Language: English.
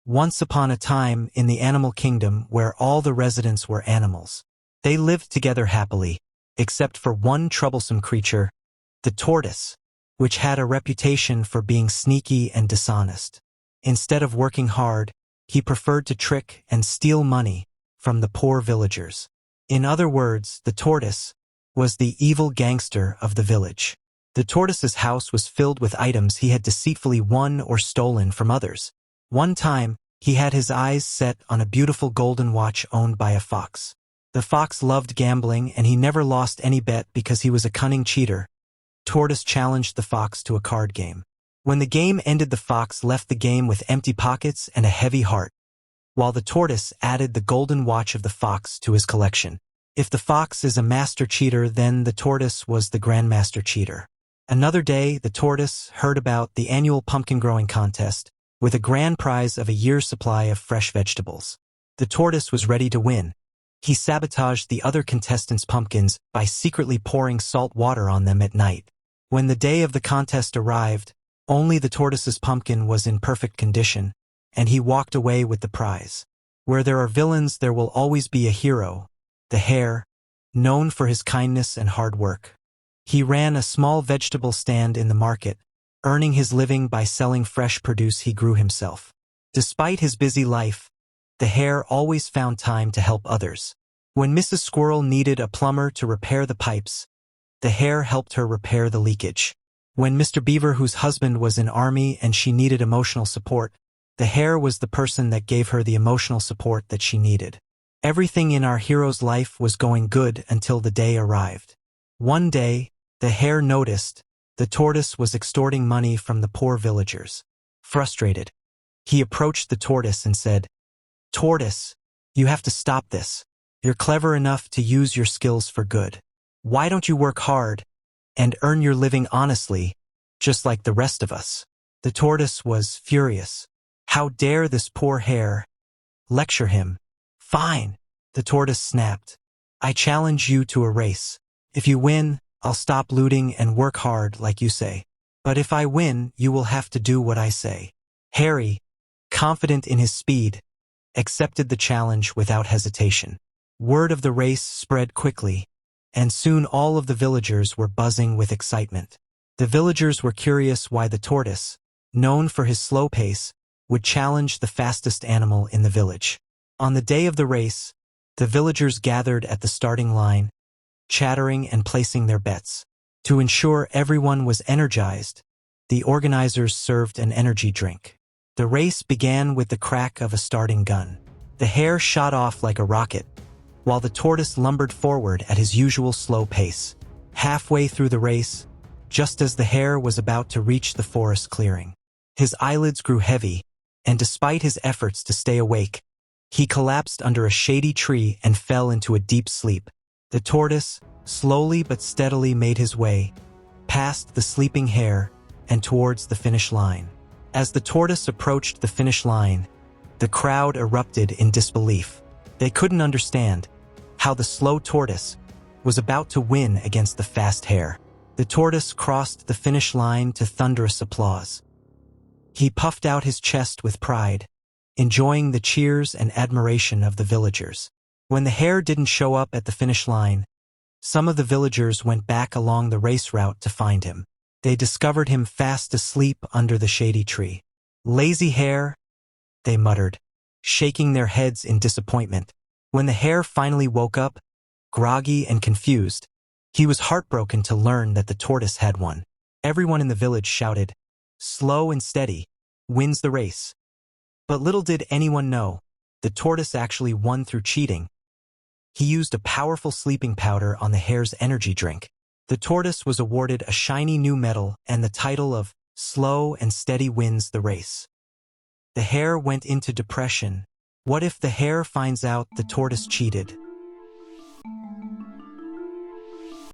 Once upon a time in the animal kingdom where all the residents were animals. They lived together happily, except for one troublesome creature, the tortoise, which had a reputation for being sneaky and dishonest. Instead of working hard, he preferred to trick and steal money from the poor villagers. In other words, the tortoise was the evil gangster of the village. The tortoise's house was filled with items he had deceitfully won or stolen from others. One time, he had his eyes set on a beautiful golden watch owned by a fox. The fox loved gambling and he never lost any bet because he was a cunning cheater. Tortoise challenged the fox to a card game. When the game ended, the fox left the game with empty pockets and a heavy heart, while the tortoise added the golden watch of the fox to his collection. If the fox is a master cheater, then the tortoise was the grandmaster cheater. Another day, the tortoise heard about the annual pumpkin growing contest, with a grand prize of a year's supply of fresh vegetables. The tortoise was ready to win. He sabotaged the other contestants' pumpkins by secretly pouring salt water on them at night. When the day of the contest arrived, only the tortoise's pumpkin was in perfect condition, and he walked away with the prize. Where there are villains, there will always be a hero, the hare, known for his kindness and hard work. He ran a small vegetable stand in the market, earning his living by selling fresh produce he grew himself. Despite his busy life, the hare always found time to help others. When Mrs. Squirrel needed a plumber to repair the pipes, the hare helped her repair the leakage. When Mr. Beaver, whose husband was in army and she needed emotional support, the hare was the person that gave her the emotional support that she needed. Everything in our hero's life was going good until the day arrived. One day, the hare noticed the tortoise was extorting money from the poor villagers. Frustrated, he approached the tortoise and said, "Tortoise, you have to stop this. You're clever enough to use your skills for good. Why don't you work hard and earn your living honestly, just like the rest of us?" The tortoise was furious. How dare this poor hare lecture him? "Fine," the tortoise snapped. "I challenge you to a race. If you win, I'll stop looting and work hard like you say. But if I win, you will have to do what I say." Harry, confident in his speed, accepted the challenge without hesitation. Word of the race spread quickly, and soon all of the villagers were buzzing with excitement. The villagers were curious why the tortoise, known for his slow pace, would challenge the fastest animal in the village. On the day of the race, the villagers gathered at the starting line, chattering and placing their bets. To ensure everyone was energized, the organizers served an energy drink. The race began with the crack of a starting gun. The hare shot off like a rocket, while the tortoise lumbered forward at his usual slow pace. Halfway through the race, just as the hare was about to reach the forest clearing, his eyelids grew heavy, and despite his efforts to stay awake, he collapsed under a shady tree and fell into a deep sleep. The tortoise, slowly but steadily, made his way past the sleeping hare and towards the finish line. As the tortoise approached the finish line, the crowd erupted in disbelief. They couldn't understand how the slow tortoise was about to win against the fast hare. The tortoise crossed the finish line to thunderous applause. He puffed out his chest with pride, enjoying the cheers and admiration of the villagers. When the hare didn't show up at the finish line, some of the villagers went back along the race route to find him. They discovered him fast asleep under the shady tree. "Lazy hare," they muttered, shaking their heads in disappointment. When the hare finally woke up, groggy and confused, he was heartbroken to learn that the tortoise had won. Everyone in the village shouted, "Slow and steady wins the race." But little did anyone know, the tortoise actually won through cheating. He used a powerful sleeping powder on the hare's energy drink. The tortoise was awarded a shiny new medal and the title of "Slow and Steady Wins the Race." The hare went into depression. What if the hare finds out the tortoise cheated?